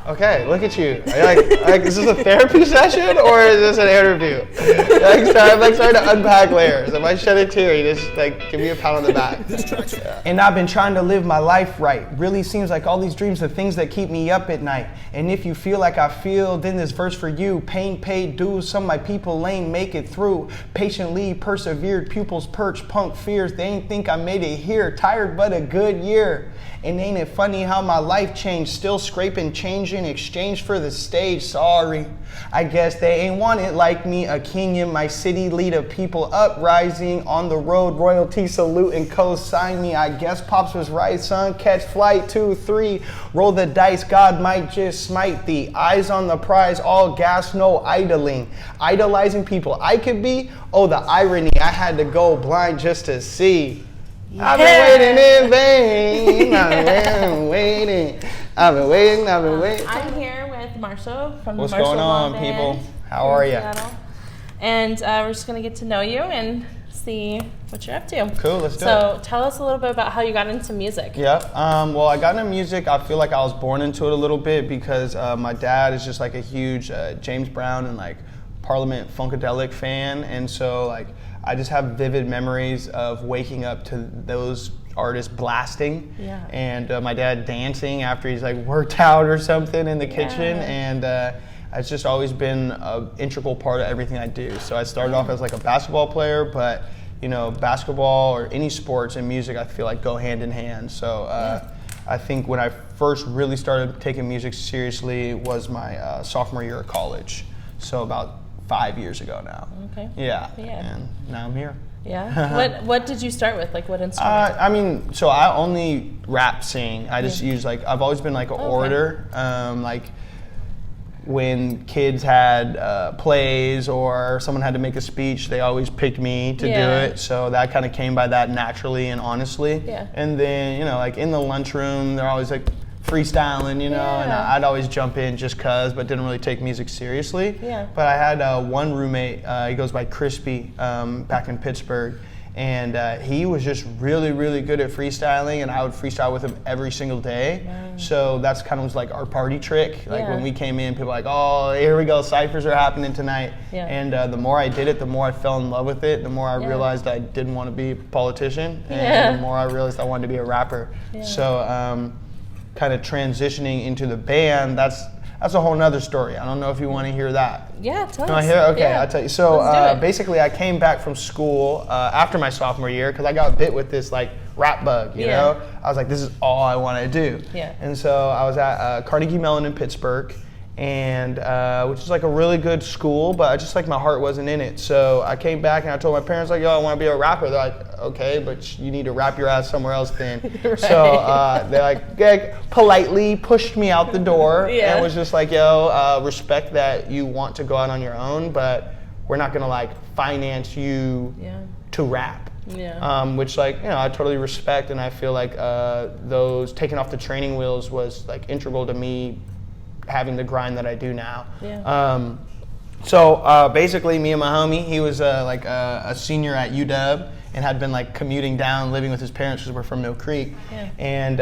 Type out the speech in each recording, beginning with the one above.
Okay, look at you. Are you like, is this a therapy session or is this an interview? I'm starting to unpack layers. If I shed a tear, you just give me a pat on the back. And I've been trying to live my life right. Really seems like all these dreams are things that keep me up at night. And if you feel like I feel, then this verse for you. Pain paid dues, some of my people lame make it through. Patiently persevered, pupils perch, punk fears. They ain't think I made it here. Tired but a good year. And ain't it funny how my life changed? Still scraping change in exchange for the stage. Sorry, I guess they ain't want it like me. A king in my city, lead a people uprising on the road. Royalty salute and co-sign me. I guess Pops was right, son. Catch flight 2, 3. Roll the dice, God might just smite thee. Eyes on the prize, all gas, no idling. Idolizing people I could be. Oh, the irony. I had to go blind just to see. Yeah. I've been waiting in vain. I've been waiting. I'm here with Marshall from What's the Marshall going on, Band people? How are you? And we're just going to get to know you and see what you're up to. Cool, let's do it. So tell us a little bit about how you got into music. Yeah, well, I got into music. I feel like I was born into it a little bit because my dad is just a huge James Brown and Parliament Funkadelic fan, and so I just have vivid memories of waking up to those artists blasting, and my dad dancing after he's worked out or something in the kitchen, and it's just always been an integral part of everything I do. So I started off as a basketball player, but basketball or any sports and music I feel go hand in hand. So I think when I first really started taking music seriously was my sophomore year of college. So about 5 years ago now. Okay. Yeah. And now I'm here. Yeah. What did you start with? What instrument? So I only rap, sing. I just use I've always been an orator. When kids had plays or someone had to make a speech, they always picked me to do it. So that kind of came by that naturally and honestly. Yeah. And then in the lunchroom, they're always freestyling, and I'd always jump in just cause, but didn't really take music seriously. Yeah. But I had one roommate, he goes by Crispy, back in Pittsburgh, and he was just really, really good at freestyling, and I would freestyle with him every single day. So that's kind of was our party trick. When we came in, people were oh, here we go, ciphers are happening tonight. Yeah. And the more I did it, the more I fell in love with it, the more I realized I didn't want to be a politician, and the more I realized I wanted to be a rapper. Yeah. So kind of transitioning into the band, that's a whole nother story. I don't know if you want to hear that. Yeah, tell us. Want to hear? Okay, yeah. I'll tell you. So basically I came back from school after my sophomore year because I got bit with this rap bug, you know? I was this is all I want to do. Yeah. And so I was at Carnegie Mellon in Pittsburgh, and which is a really good school, but I just my heart wasn't in it. So I came back and I told my parents yo, I want to be a rapper. They're okay, but you need to rap your ass somewhere else then. Right. So they politely pushed me out the door and was just yo, respect that you want to go out on your own, but we're not gonna finance you to rap. Yeah. Which I totally respect, and I feel those taking off the training wheels was integral to me having the grind that I do now. Yeah. So basically, me and my homie, he was a senior at UW and had been commuting down, living with his parents because we're from Mill Creek. Yeah. And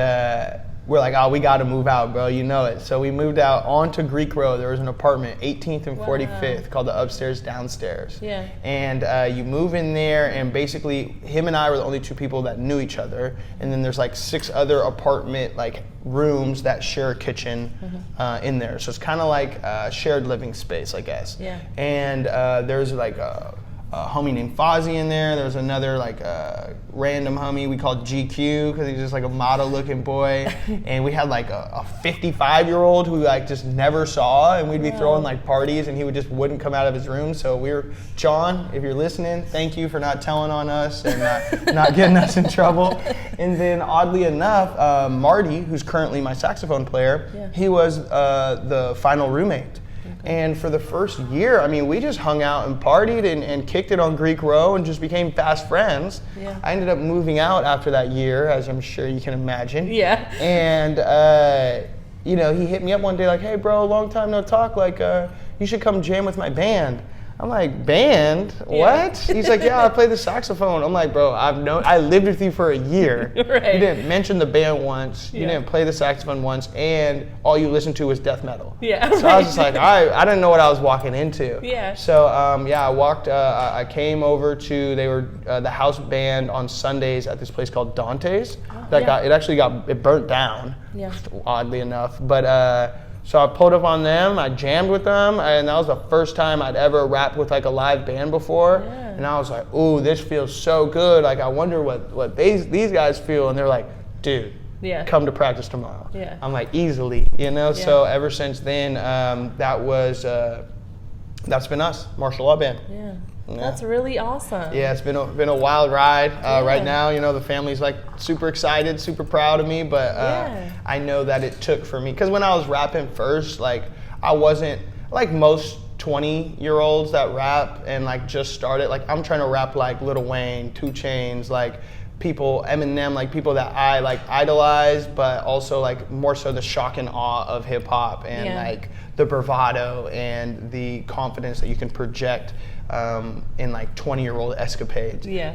we're oh, we got to move out, bro. You know it. So we moved out onto Greek Road. There was an apartment, 18th and 45th, called the Upstairs Downstairs. Yeah. And you move in there, and basically, him and I were the only two people that knew each other. And then there's 6 other apartment rooms that share a kitchen in there. So it's kind of a shared living space, I guess. Yeah. And there's a homie named Fozzie in there. There's another random homie we called GQ because he's just a model looking boy. And we had a 55-year-old who just never saw, and we'd be throwing parties, and he wouldn't come out of his room. So John, if you're listening, thank you for not telling on us and not getting us in trouble. And then oddly enough, Marty, who's currently my saxophone player, he was the final roommate. And for the first year, we just hung out and partied and kicked it on Greek Row and just became fast friends. Yeah. I ended up moving out after that year, as I'm sure you can imagine. Yeah. And, he hit me up one day hey, bro, long time no talk. You should come jam with my band. I'm like, band? What? He's like, yeah, I play the saxophone. I'm like, bro, I lived with you for a year. Right. You didn't mention the band once. You didn't play the saxophone once, and all you listened to was death metal. Yeah. So I was just like, all right, I didn't know what I was walking into. Yeah. So I came over to the house band on Sundays at this place called Dante's. It burnt down. Yeah. Oddly enough, but. So I pulled up on them, I jammed with them, and that was the first time I'd ever rapped with like a live band before. Yeah. And I was like, ooh, this feels so good. Like, I wonder what these guys feel. And they're like, dude, come to practice tomorrow. Yeah. I'm like, easily, Yeah. So ever since then, that's been us, martial law band. Yeah. That's really awesome. Yeah, it's been a wild ride. Right now, the family's like super excited, super proud of me, but I know that it took for me, because when I was rapping first, like, I wasn't like most 20-year-olds that rap and like just started. Like, I'm trying to rap like Lil Wayne, 2 Chainz, like people, Eminem, like people that I like idolize, but also like more so the shock and awe of hip hop and like the bravado and the confidence that you can project in like 20-year-old escapades. Yeah.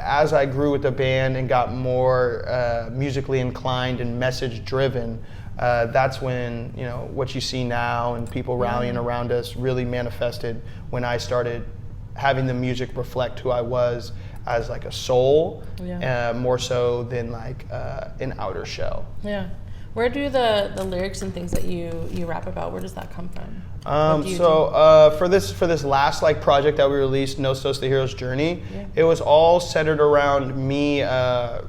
As I grew with the band and got more musically inclined and message driven, that's when what you see now and people rallying around us really manifested when I started having the music reflect who I was as like a soul, more so than like an outer shell. Yeah. Where do the lyrics and things that you rap about, where does that come from? For this last like project that we released, No Sos the Hero's Journey, it was all centered around me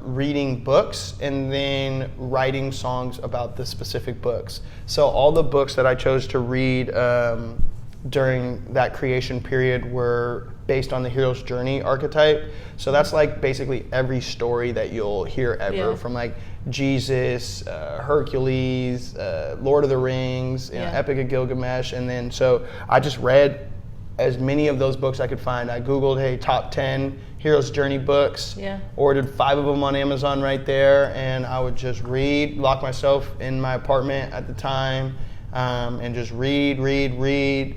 reading books and then writing songs about the specific books. So all the books that I chose to read during that creation period were based on the hero's journey archetype. So that's like basically every story that you'll hear ever, from like Jesus, Hercules, Lord of the Rings, Epic of Gilgamesh. And then so I just read as many of those books I could find. I Googled, hey, top 10 hero's journey books, ordered 5 of them on Amazon right there, and I would just read, lock myself in my apartment at the time, and just read.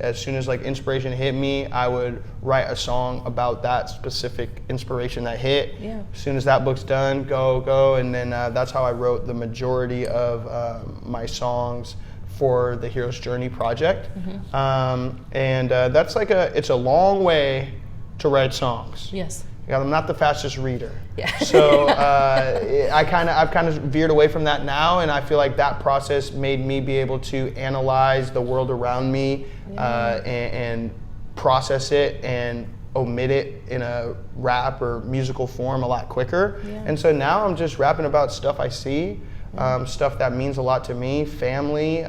As soon as like inspiration hit me, I would write a song about that specific inspiration that hit. As soon as that book's done, go. And then that's how I wrote the majority of my songs for the Hero's Journey project. And that's like it's a long way to write songs. Yes. I'm not the fastest reader. So I've kind of veered away from that now, and I feel like that process made me be able to analyze the world around me and process it and omit it in a rap or musical form a lot quicker. And so now I'm just rapping about stuff I see, stuff that means a lot to me, family,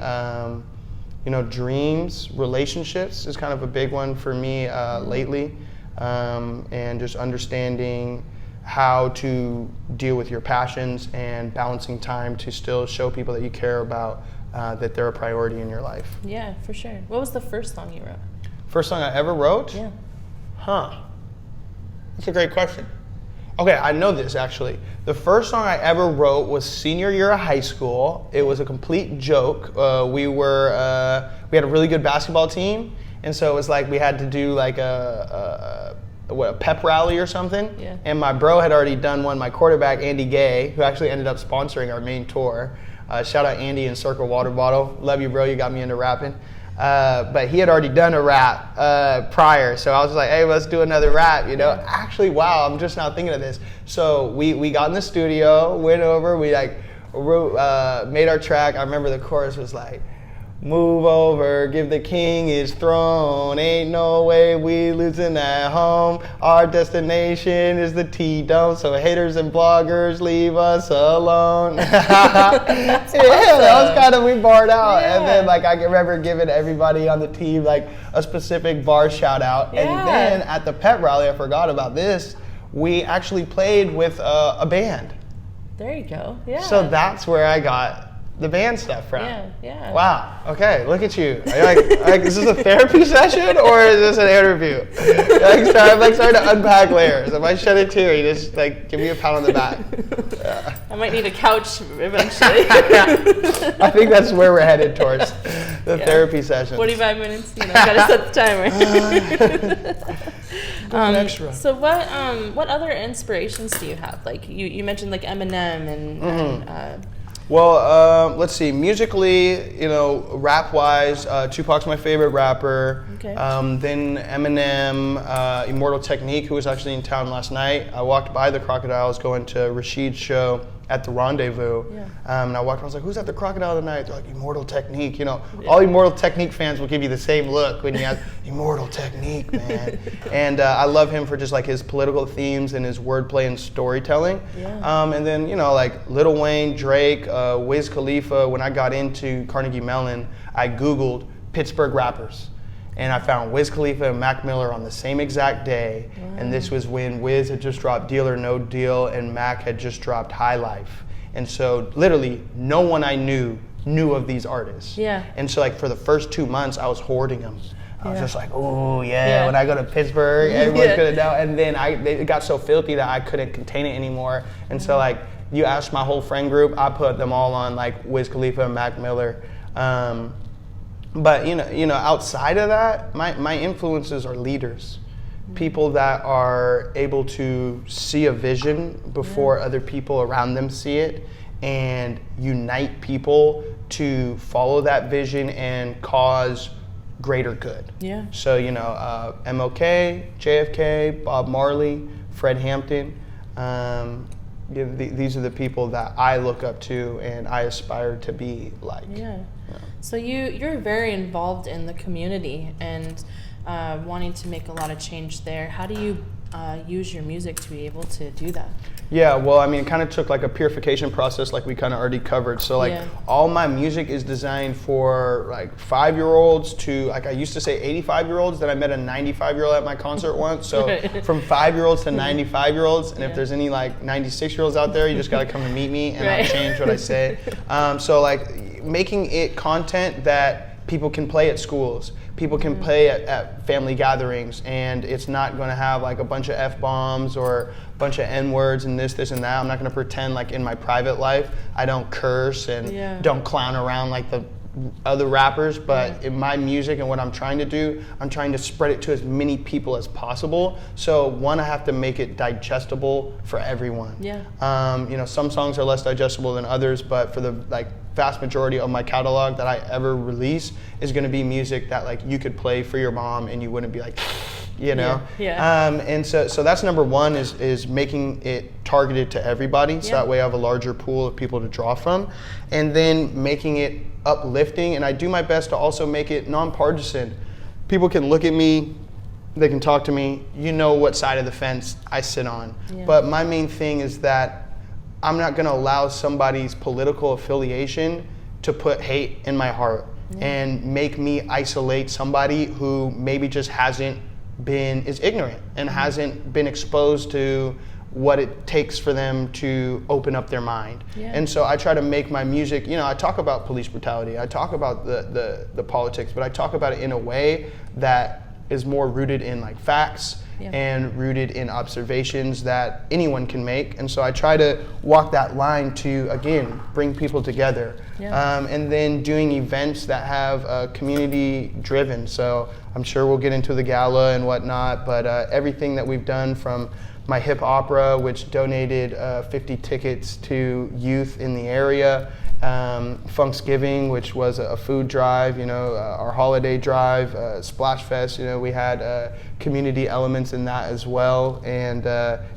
dreams, relationships is kind of a big one for me lately. And just understanding how to deal with your passions and balancing time to still show people that you care about, that they're a priority in your life. Yeah, for sure. What was the first song you wrote? First song I ever wrote? Yeah. That's a great question. Okay, I know this actually. The first song I ever wrote was senior year of high school. It was a complete joke. We had a really good basketball team. And so it was like we had to do like a pep rally or something. And my bro had already done one, my quarterback, Andy Gay, who actually ended up sponsoring our main tour. Shout out Andy and Circle Water Bottle. Love you, bro. You got me into rapping. But he had already done a rap prior. So I was like, hey, let's do another rap, Actually, wow, I'm just now thinking of this. So we got in the studio, went over, we like wrote, made our track. I remember the chorus was like, move over, give the king his throne. Ain't no way we losing at home. Our destination is the T-Dome. So haters and bloggers, leave us alone. That was kind of, we barred out. And then like I remember giving everybody on the team like a specific bar shout out. And then at the pep rally, I forgot about this, we actually played with a band. There you go. Yeah. So that's where I got the band stuff from. Yeah. Wow. Okay, look at you. Are you like, is this a therapy session or is this an interview? I'm starting to unpack layers. If I shed a tear, you just like give me a pat on the back. Yeah. I might need a couch eventually. I think that's where we're headed towards, the therapy session. 45 minutes, gotta set the timer. Extra. So what other inspirations do you have? Like you mentioned like Eminem and well, let's see. Musically, rap-wise, Tupac's my favorite rapper. Okay. Then Eminem, Immortal Technique, who was actually in town last night. I walked by the Crocodiles going to Rashid's show at the Rendezvous. Yeah. And I walked by, I was like, who's at the Crocodile tonight? They're like, Immortal Technique. All Immortal Technique fans will give you the same look when you have Immortal Technique, man. And I love him for just like his political themes and his wordplay and storytelling. Yeah. And then, like Lil Wayne, Drake, Wiz Khalifa. When I got into Carnegie Mellon, I Googled Pittsburgh rappers. And I found Wiz Khalifa and Mac Miller on the same exact day. Wow. And this was when Wiz had just dropped Deal or No Deal and Mac had just dropped High Life. And so literally no one I knew of these artists. Yeah. And so like for the first 2 months I was hoarding them. I was just like, oh yeah, when I go to Pittsburgh, everyone's gonna know. And then it got so filthy that I couldn't contain it anymore. And so like you asked my whole friend group, I put them all on like Wiz Khalifa and Mac Miller. But outside of that, my influences are leaders, people that are able to see a vision before other people around them see it, and unite people to follow that vision and cause greater good. Yeah. So MLK, JFK, Bob Marley, Fred Hampton. These are the people that I look up to and I aspire to be like. Yeah. So you're very involved in the community and wanting to make a lot of change there. How do you use your music to be able to do that? Yeah, well, I mean, it kind of took like a purification process like we kind of already covered. So like all my music is designed for like 5-year-olds to, like I used to say 85-year-olds, then I met a 95-year-old at my concert once. So from 5-year-olds to 95-year-olds, and if there's any like 96-year-olds out there, you just gotta come and meet me and I'll change what I say. So like making it content that people can play at schools, people can play at family gatherings, and it's not going to have like a bunch of F-bombs or a bunch of N-words and this and that. I'm not going to pretend like in my private life I don't curse and don't clown around like the other rappers, but in my music and what I'm trying to do, I'm trying to spread it to as many people as possible. So one, I have to make it digestible for everyone. Some songs are less digestible than others, but for the vast majority of my catalog that I ever release is going to be music that like you could play for your mom and you wouldn't be like, and so that's number one is making it targeted to everybody, so that way I have a larger pool of people to draw from, and then making it uplifting, and I do my best to also make it nonpartisan. People can look at me, they can talk to me, what side of the fence I sit on, but my main thing is that I'm not going to allow somebody's political affiliation to put hate in my heart and make me isolate somebody who maybe just is ignorant and hasn't been exposed to what it takes for them to open up their mind. And so I try to make my music, I talk about police brutality, I talk about the politics, but I talk about it in a way that is more rooted in like facts and rooted in observations that anyone can make. And so I try to walk that line to, again, bring people together. And then doing events that have community driven. So I'm sure we'll get into the gala and whatnot, but everything that we've done from my hip opera, which donated 50 tickets to youth in the area, Funksgiving, which was a food drive, our holiday drive, Splash Fest, we had community elements in that as well, and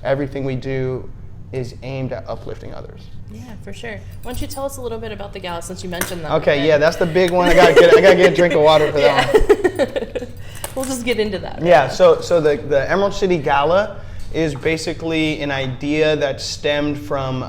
everything we do is aimed at uplifting others. Yeah, for sure. Why don't you tell us a little bit about the gala since you mentioned that? Okay, that's the big one. I gotta get a drink of water for that one. We'll just get into that. Yeah, so the Emerald City Gala is basically an idea that stemmed from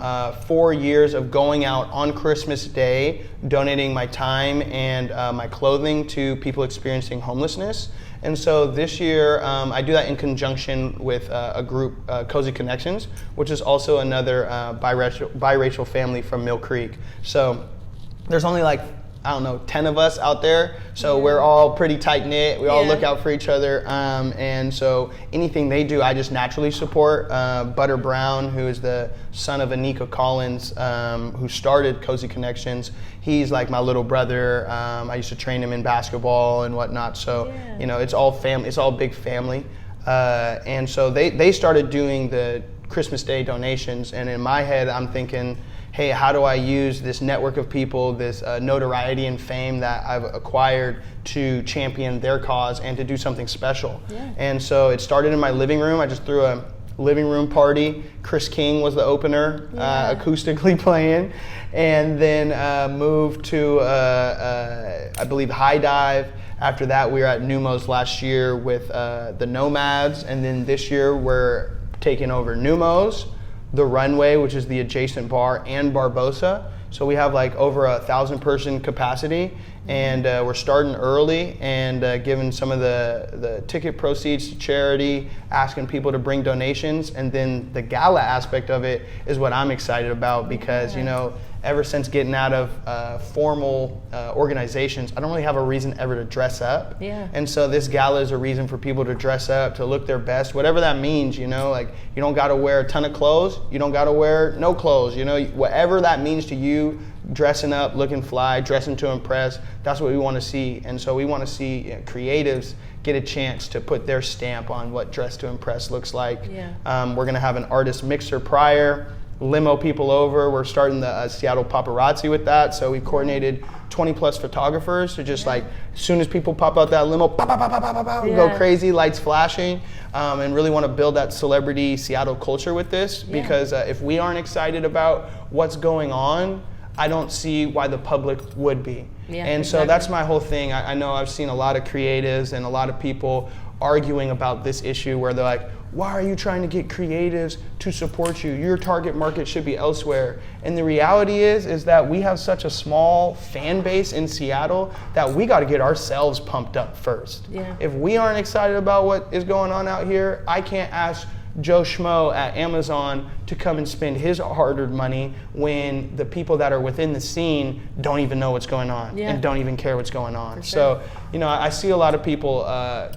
4 years of going out on Christmas Day, donating my time and my clothing to people experiencing homelessness. And so this year, I do that in conjunction with a group, Cozy Connections, which is also another biracial family from Mill Creek. So there's only like, I don't know, 10 of us out there. So we're all pretty tight knit. We all look out for each other. And so anything they do, I just naturally support. Butter Brown, who is the son of Anika Collins, who started Cozy Connections. He's like my little brother. I used to train him in basketball and whatnot. So, it's all family. It's all big family. And so they started doing the Christmas Day donations. And in my head, I'm thinking, hey, how do I use this network of people, this notoriety and fame that I've acquired to champion their cause and to do something special? And so it started in my living room. I just threw a living room party. Chris King was the opener, acoustically playing, and then moved to, I believe, High Dive. After that, we were at Numos last year with the Nomads, and then this year we're taking over Numos, the Runway, which is the adjacent bar, and Barbosa. So we have like over 1,000-person capacity, and we're starting early and giving some of the ticket proceeds to charity, asking people to bring donations, and then the gala aspect of it is what I'm excited about because, ever since getting out of formal organizations, I don't really have a reason ever to dress up. And so this gala is a reason for people to dress up, to look their best, whatever that means, like you don't got to wear a ton of clothes, you don't got to wear no clothes, whatever that means to you, dressing up, looking fly, dressing to impress, that's what we want to see. And so we want to see creatives get a chance to put their stamp on what dress to impress looks like. We're going to have an artist mixer prior, limo people over. We're starting the Seattle paparazzi with that. So we coordinated 20 plus photographers to just like, as soon as people pop out that limo, pop, pop, pop, pop, pop, pop, go crazy, lights flashing, and really want to build that celebrity Seattle culture with this because if we aren't excited about what's going on, I don't see why the public would be. And so that's my whole thing. I know I've seen a lot of creatives and a lot of people arguing about this issue where they're like, why are you trying to get creatives to support you? Your target market should be elsewhere. And the reality is that we have such a small fan base in Seattle that we got to get ourselves pumped up first. If we aren't excited about what is going on out here, I can't ask Joe Schmo at Amazon to come and spend his hard-earned money when the people that are within the scene don't even know what's going on and don't even care what's going on. So, I see a lot of people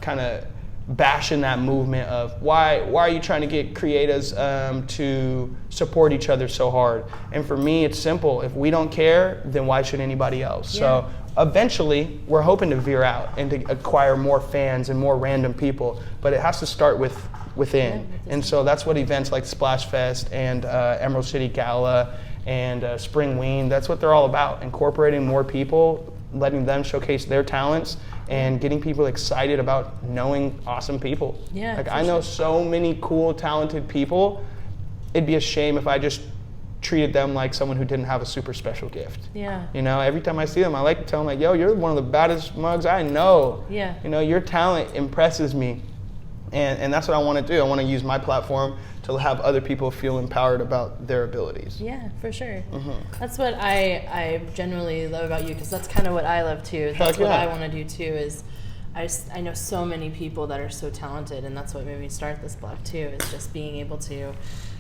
kind of bashing that movement of why are you trying to get creatives to support each other so hard? And for me, it's simple. If we don't care, then why should anybody else? So eventually, we're hoping to veer out and to acquire more fans and more random people, but it has to start within. And so that's what events like Splash Fest and Emerald City Gala and Spring Ween, that's what they're all about, incorporating more people, letting them showcase their talents, and getting people excited about knowing awesome people. I know so many cool, talented people. It'd be a shame if I just treated them like someone who didn't have a super special gift. Every time I see them, I like to tell them like, yo, you're one of the baddest mugs I know. Your talent impresses me. And that's what I want to do. I want to use my platform to have other people feel empowered about their abilities. For sure. That's what I genuinely love about you, because that's kind of what I love too. That's what I want to do too. Is I know so many people that are so talented, and that's what made me start this blog too. Is just being able to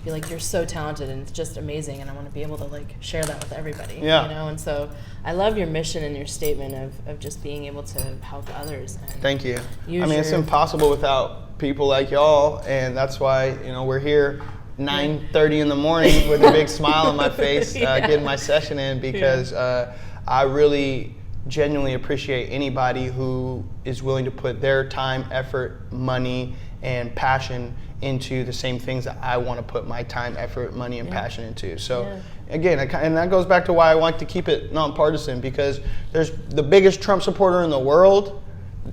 be like, you're so talented and it's just amazing, and I want to be able to like share that with everybody. And so I love your mission and your statement of just being able to help others. And thank you. It's impossible without people like y'all, and that's why we're here 9:30 in the morning with a big smile on my face, getting my session in, because I really genuinely appreciate anybody who is willing to put their time, effort, money, and passion into the same things that I want to put my time, effort, money, and passion into. So again, and that goes back to why I want to keep it nonpartisan, because there's the biggest Trump supporter in the world.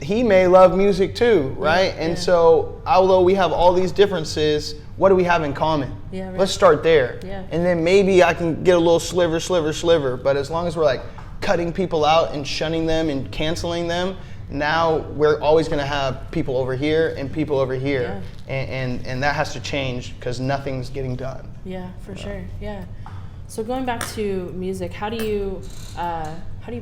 He may love music too, right? And so, although we have all these differences, what do we have in common? Let's start there. And then maybe I can get a little sliver. But as long as we're like cutting people out and shunning them and canceling them, now we're always going to have people over here and people over here. And that has to change, because nothing's getting done. For sure. So going back to music, how do you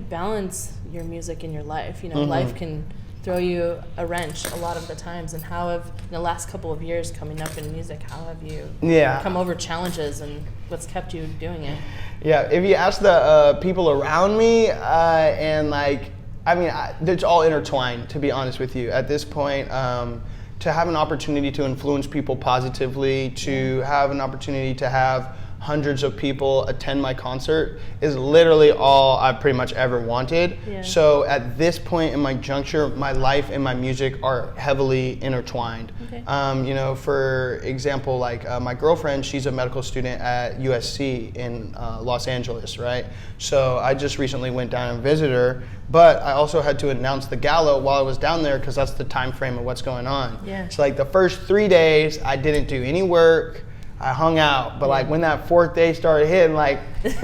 balance your music in your life? Life can throw you a wrench a lot of the times, and how have, in the last couple of years coming up in music, how have you come over challenges, and what's kept you doing it? Yeah, if you ask the people around me, and like, I mean, it's all intertwined, to be honest with you. At this point, to have an opportunity to influence people positively, to have an opportunity to have hundreds of people attend my concert is literally all I've pretty much ever wanted. Yeah. So at this point in my juncture, my life and my music are heavily intertwined. Okay. You know, for example, like my girlfriend, she's a medical student at USC in Los Angeles, right? So I just recently went down and visited her, but I also had to announce the gala while I was down there because that's the time frame of what's going on. Yeah. So like the first 3 days, I didn't do any work. I hung out, but like when that 4th day started hitting, like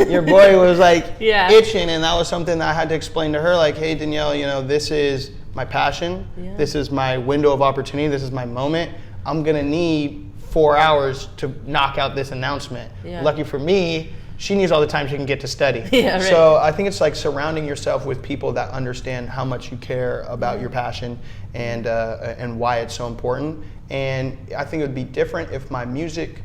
your boy was like itching, and that was something that I had to explain to her, like, hey Danielle, you know, this is my passion, this is my window of opportunity, this is my moment. I'm gonna need 4 hours to knock out this announcement. Lucky for me, she needs all the time she can get to study. So I think it's like surrounding yourself with people that understand how much you care about your passion and why it's so important. And I think it would be different if my music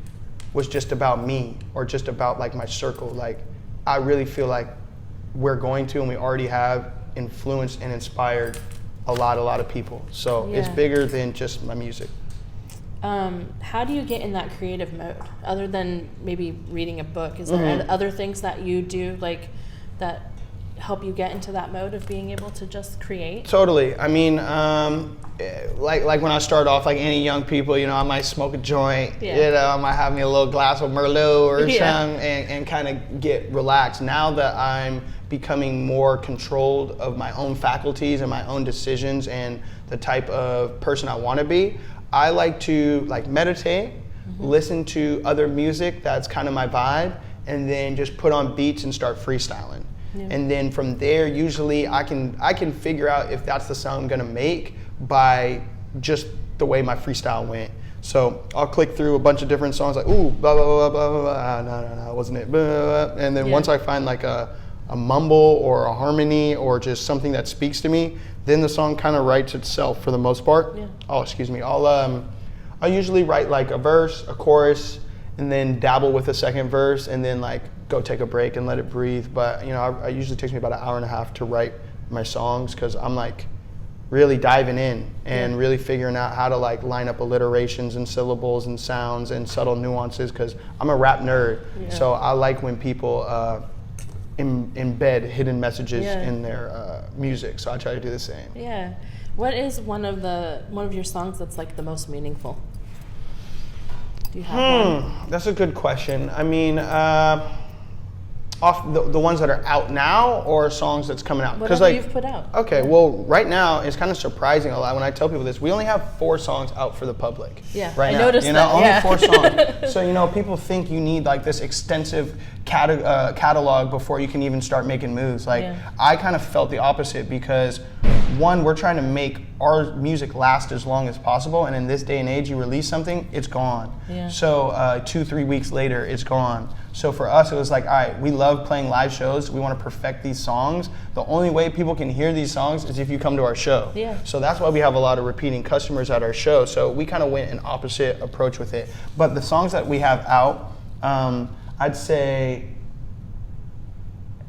was just about me or just about like my circle. Like I really feel like we're going to, and we already have influenced and inspired a lot of people. So it's bigger than just my music. How do you get in that creative mode other than maybe reading a book? Is there other things that you do like that help you get into that mode of being able to just create? Totally. I mean, like when I start off, like any young people, you know, I might smoke a joint, you know, I might have me a little glass of Merlot or something and kind of get relaxed. Now that I'm becoming more controlled of my own faculties and my own decisions and the type of person I want to be, I like to like meditate, listen to other music that's kind of my vibe, and then just put on beats and start freestyling. And then from there, usually I can figure out if that's the sound I'm gonna make by just the way my freestyle went. So I'll click through a bunch of different songs like, ooh, blah, blah, blah, blah, blah, no, wasn't it? Blah, blah. And then once I find like a mumble or a harmony or just something that speaks to me, then the song kind of writes itself for the most part. Oh, excuse me. I'll usually write like a verse, a chorus, and then dabble with a second verse, and then like go take a break and let it breathe. But you know, it usually takes me about an hour and a half to write my songs because I'm like really diving in and really figuring out how to like line up alliterations and syllables and sounds and subtle nuances because I'm a rap nerd. So I like when people embed hidden messages in their music. So I try to do the same. Yeah. What is one of your songs that's like the most meaningful? Do you have one? That's a good question. I mean, off the ones that are out now or songs that's coming out? Whatever you've put out. Okay, well, right now it's kind of surprising a lot when I tell people this. We only have 4 songs out for the public. Right now. Noticed you know, that. Only 4 songs. So you know, people think you need like this extensive catalog before you can even start making moves. Like I kind of felt the opposite because one, we're trying to make our music last as long as possible, and in this day and age, you release something, it's gone. So 2-3 weeks later, it's gone. So for us, it was like, all right, we love playing live shows. We want to perfect these songs. The only way people can hear these songs is if you come to our show. So that's why we have a lot of repeating customers at our show. So we kind of went an opposite approach with it. But the songs that we have out, I'd say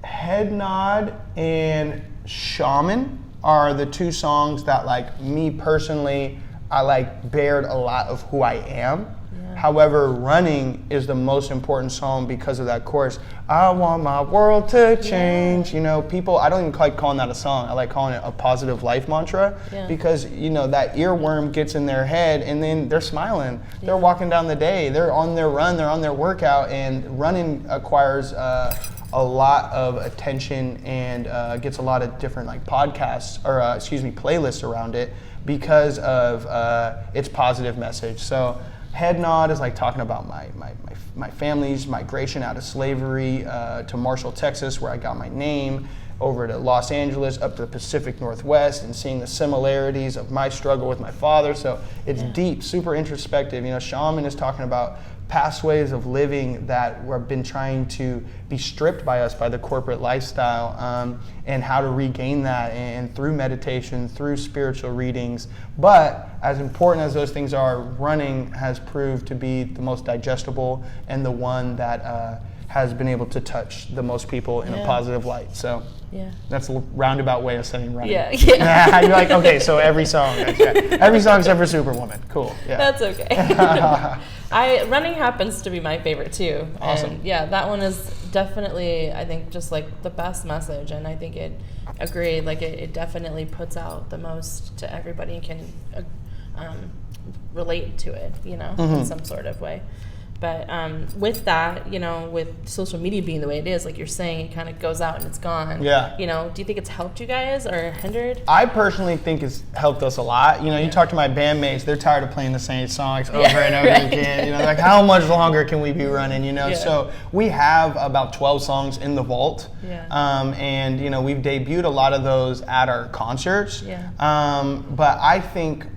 Head Nod and Shaman are the 2 songs that like me personally, I like bared a lot of who I am. However, Running is the most important song because of that chorus. I want my world to change. You know, people, I don't even like calling that a song. I like calling it a positive life mantra because, you know, that earworm gets in their head and then they're smiling. They're walking down the day. They're on their run. They're on their workout. And running acquires a lot of attention and gets a lot of different like podcasts or, playlists around it because of its positive message. So Head Nod is like talking about my family's migration out of slavery to Marshall, Texas, where I got my name, over to Los Angeles, up to the Pacific Northwest, and seeing the similarities of my struggle with my father. So it's deep, super introspective. You know, Shaman is talking about past ways of living that we've been trying to be stripped by us by the corporate lifestyle, and how to regain that, and through meditation, through spiritual readings. But as important as those things are, running has proved to be the most digestible and the one that has been able to touch the most people in a positive light. So that's a roundabout way of saying running. Yeah. You're like, okay, so every song except for Superwoman. Cool. Yeah. That's okay. Running happens to be my favorite too. Awesome. And yeah, that one is definitely, I think, just like the best message, and I think it definitely puts out the most to everybody and can relate to it, in some sort of way. But with that, with social media being the way it is, like you're saying, it kind of goes out and it's gone. Yeah. Do you think it's helped you guys or hindered? I personally think it's helped us a lot. You talk to my bandmates, they're tired of playing the same songs over and over again. Like, how much longer can we be running, So we have about 12 songs in the vault. And, we've debuted a lot of those at our concerts. But I think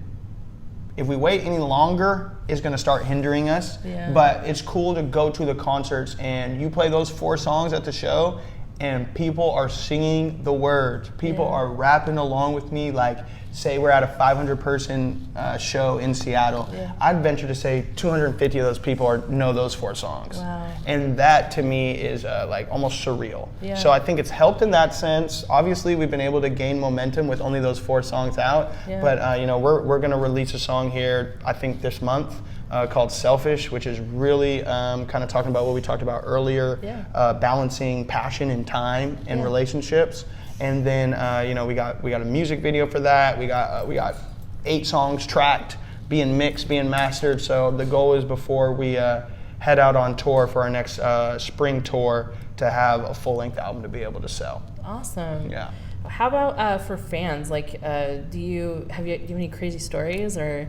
if we wait any longer, it's going to start hindering us. But it's cool to go to the concerts and you play those 4 songs at the show and people are singing the words. People are rapping along with me. Like, say we're at a 500-person show in Seattle. I'd venture to say 250 of those people know those 4 songs. Wow. And that to me is like almost surreal. So I think it's helped in that sense. Obviously, we've been able to gain momentum with only those 4 songs out. But we're going to release a song here, I think this month, called Selfish, which is really kind of talking about what we talked about earlier, balancing passion and time in relationships. And then we got a music video for that. We got 8 songs tracked, being mixed, being mastered. So the goal is before we head out on tour for our next spring tour to have a full-length album to be able to sell. Awesome. Yeah. How about for fans? Like, do you have any crazy stories or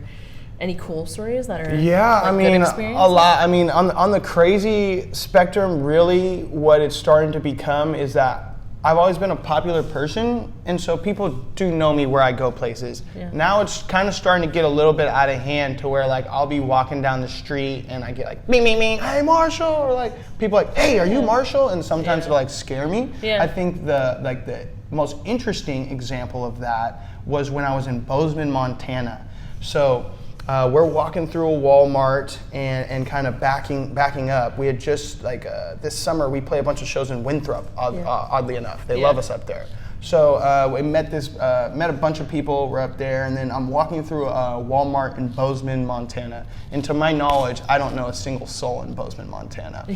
any cool stories that are good experiences? A lot. I mean, on the crazy spectrum, really what it's starting to become is that I've always been a popular person, and so people do know me where I go places. Now it's kind of starting to get a little bit out of hand to where, like, I'll be walking down the street and I get like, me, hey Marshall, or like people like, hey, are you Marshall? And sometimes it'll like scare me. I think the most interesting example of that was when I was in Bozeman, Montana. So we're walking through a Walmart and kind of backing up. We had just this summer we play a bunch of shows in Winthrop. Oddly enough, they love us up there. So we met a bunch of people. We're up there, and then I'm walking through a Walmart in Bozeman, Montana. And to my knowledge, I don't know a single soul in Bozeman, Montana.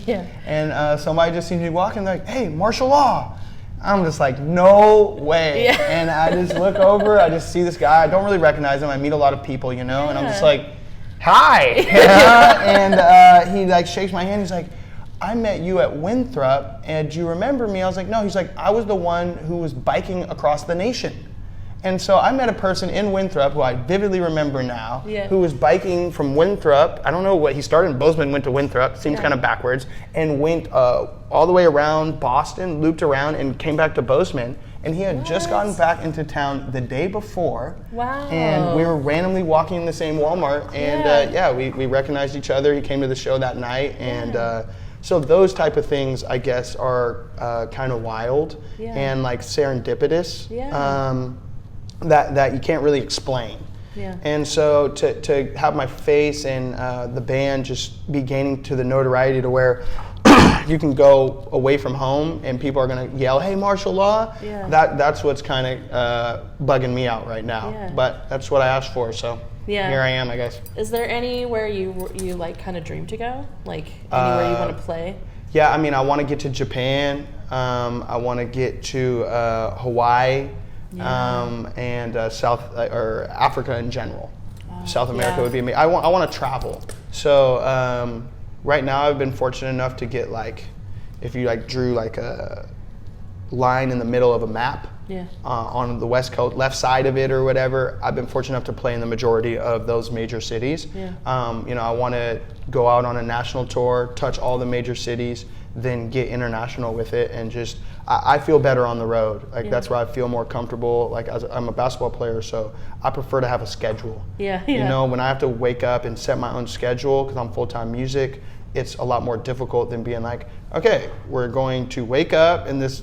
And somebody just seems to be walking like, "Hey, martial law." I'm just like, no way. And I just look over, I just see this guy. I don't really recognize him. I meet a lot of people, and I'm just like, hi. And he like shakes my hand. He's like, I met you at Winthrop, and do you remember me? I was like, no. He's like, I was the one who was biking across the nation. And so I met a person in Winthrop who I vividly remember now, who was biking from Winthrop. I don't know what he started in Bozeman, went to Winthrop, seems kind of backwards, and went all the way around Boston, looped around, and came back to Bozeman. And he had just gotten back into town the day before. Wow. And we were randomly walking in the same Walmart, and we recognized each other. He came to the show that night, and so those type of things, I guess, are kind of wild and like serendipitous. That you can't really explain. And so to have my face and the band just be gaining to the notoriety to where you can go away from home and people are going to yell, hey, martial law, that's what's kind of bugging me out right now. But that's what I asked for, so here I am, I guess. Is there anywhere you like kind of dream to go? Like anywhere you want to play? Yeah, I mean, I want to get to Japan. I want to get to Hawaii. And South or Africa in general. South America would be amazing. I want to travel. So right now I've been fortunate enough to get if you drew a line in the middle of a map on the West Coast, left side of it or whatever, I've been fortunate enough to play in the majority of those major cities. I want to go out on a national tour, touch all the major cities, then get international with it, and just I feel better on the road. Like that's where I feel more comfortable. Like I'm a basketball player, so I prefer to have a schedule. Yeah. You know, when I have to wake up and set my own schedule because I'm full-time music, it's a lot more difficult than being like, okay, we're going to wake up in this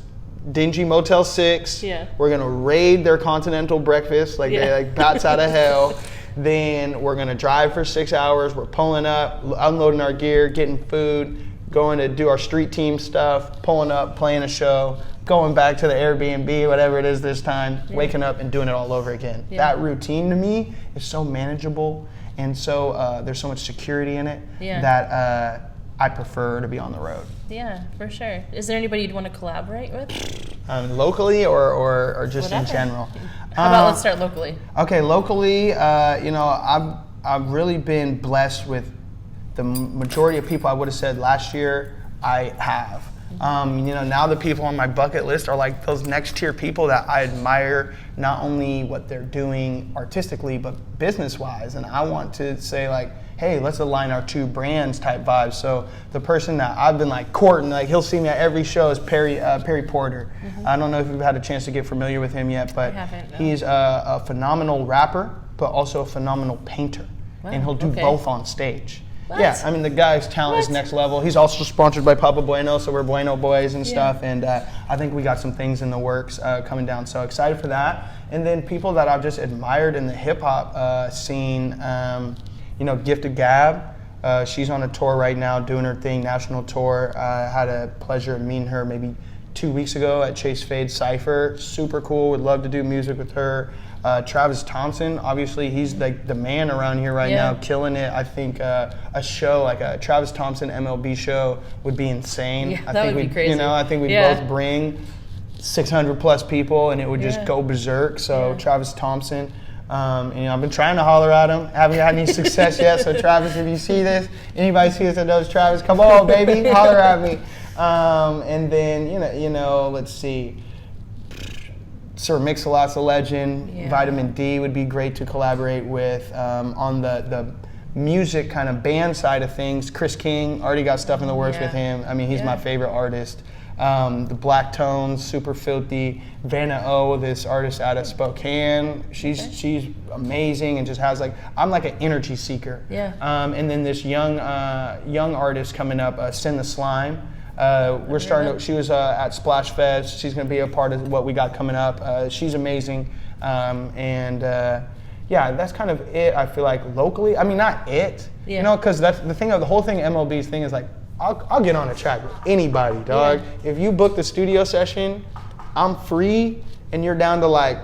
dingy Motel 6. Yeah. We're gonna raid their continental breakfast like they like bats out of hell. Then we're gonna drive for 6 hours. We're pulling up, unloading our gear, getting food, going to do our street team stuff, pulling up, playing a show, going back to the Airbnb, whatever it is this time, waking up and doing it all over again. That routine to me is so manageable, and so there's so much security in it that I prefer to be on the road. Yeah, for sure. Is there anybody you'd want to collaborate with? Locally or just Whatever. in general? How about let's start locally? Okay, locally, you know, I've really been blessed with the majority of people I would have said last year I have. You know, now the people on my bucket list are like those next tier people that I admire, not only what they're doing artistically, but business-wise. And I want to say like, hey, let's align our two brands type vibes. So the person that I've been like courting, like he'll see me at every show, is Perry Porter. I don't know if you've had a chance to get familiar with him yet, but he's a phenomenal rapper, but also a phenomenal painter. Wow. And he'll do both on stage. What? Yeah, I mean, the guy's talent is next level. He's also sponsored by Papa Bueno, so we're Bueno Boys and stuff. And I think we got some things in the works coming down. So excited for that. And then people that I've just admired in the hip hop scene, you know, Gifted Gab. She's on a tour right now, doing her thing, national tour. I had a pleasure of meeting her maybe 2 weeks ago at Chase Fade Cypher. Super cool. Would love to do music with her. Travis Thompson, obviously, he's like the man around here right now, killing it. I think a show like a Travis Thompson MLB show would be insane. Yeah, I that think would be crazy. You know, I think we'd both bring 600 plus people, and it would just go berserk. So Travis Thompson, and, you know, I've been trying to holler at him. Haven't had any success yet. So Travis, if you see this, anybody see this that knows Travis, come on, baby, holler at me. And then you know, let's see. Sir Mix-a-Lot's a legend. Vitamin D would be great to collaborate with. On the music kind of band side of things, Chris King, already got stuff in the works with him. I mean, he's my favorite artist. The Black Tones, Super Filthy. Vanna O, this artist out of Spokane. She's amazing and just has like, I'm like an energy seeker. And then this young artist coming up, Send the Slime. We're starting to, she was at Splash Fest. She's going to be a part of what we got coming up. She's amazing. Yeah, that's kind of it, I feel like, locally. I mean, not it, you know, because that's the thing of the whole thing, MLB's thing is like, I'll get on a track with anybody, dog. If you book the studio session, I'm free, and you're down to like,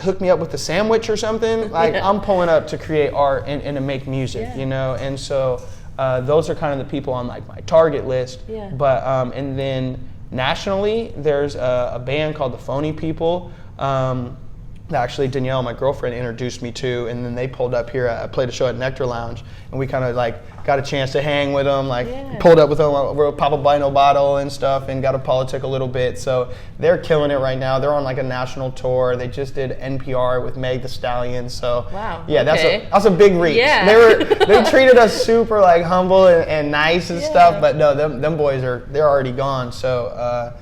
hook me up with a sandwich or something, like I'm pulling up to create art and to make music, you know, and so those are kind of the people on like my target list. But and then nationally, there's a band called the Phony People that actually Danielle, my girlfriend, introduced me to, and then they pulled up here. I played a show at Nectar Lounge, and we kind of like got a chance to hang with them, like pulled up with them over a Papa Bino bottle and stuff, and got to politic a little bit. So they're killing it right now. They're on like a national tour. They just did NPR with Meg Thee Stallion. So that's a big reach. They treated us super like humble and nice and stuff, but no, them boys they're already gone. So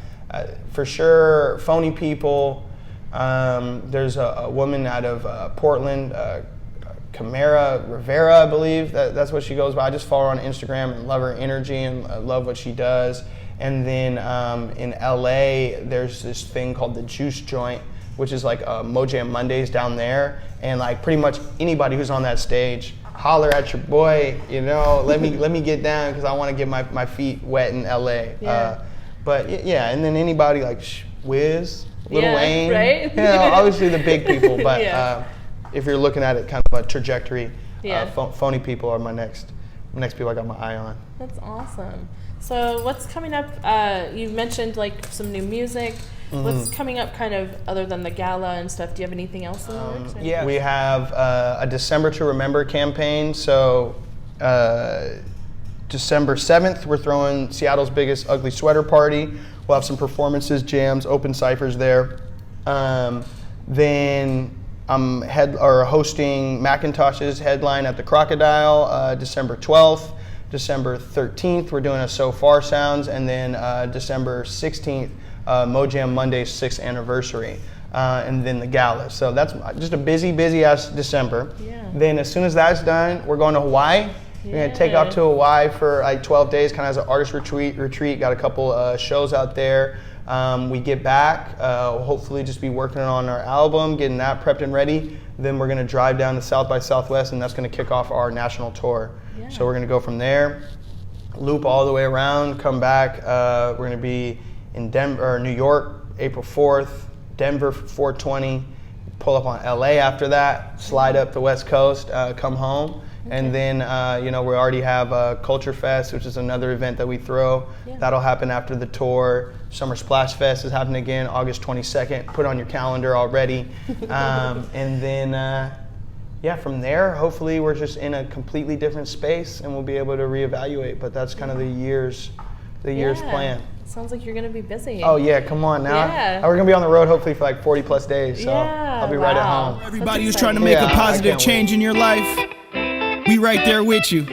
for sure, Phony People. There's a woman out of Portland, Camara Rivera, I believe. That's what she goes by. I just follow her on Instagram and love her energy and love what she does. And then in LA, there's this thing called the Juice Joint, which is like Mojam Mondays down there. And like pretty much anybody who's on that stage, holler at your boy, you know, let me get down because I want to get my feet wet in LA. But yeah, and then anybody like Wiz, Lil Wayne, right? You know, obviously the big people, but if you're looking at it kind of a trajectory, Phony People are my next people I got my eye on. That's awesome. So what's coming up? You mentioned like some new music. What's coming up kind of other than the gala and stuff? Do you have anything else in the works? We have a December to Remember campaign. So December 7th, we're throwing Seattle's biggest ugly sweater party. We'll have some performances, jams, open ciphers there. Then I'm hosting Macintosh's headline at the Crocodile December 12th. December 13th, we're doing a So Far Sounds. And then December 16th, Mojam Monday's 6th anniversary, and then the gala. So that's just a busy ass December. Yeah. Then as soon as that's done, we're going to Hawaii. We're gonna take off to Hawaii for like 12 days, kind of as an artist retreat. Got a couple shows out there. We get back, hopefully just be working on our album, getting that prepped and ready. Then we're gonna drive down to South by Southwest, and that's gonna kick off our national tour. Yeah. So we're gonna go from there, loop all the way around, come back. We're gonna be in Denver, or New York, April 4th, Denver for 420, pull up on LA after that, slide up the West Coast, come home. Okay. And then, we already have Culture Fest, which is another event that we throw. Yeah. That'll happen after the tour. Summer Splash Fest is happening again, August 22nd. Put on your calendar already. And then, from there, hopefully we're just in a completely different space and we'll be able to reevaluate. But that's kind of the year's plan. Sounds like you're going to be busy. Oh, yeah, come on now. Yeah. We're going to be on the road hopefully for like 40 plus days. So I'll be right at home. Everybody who's trying to make a positive change in your life, we right there with you.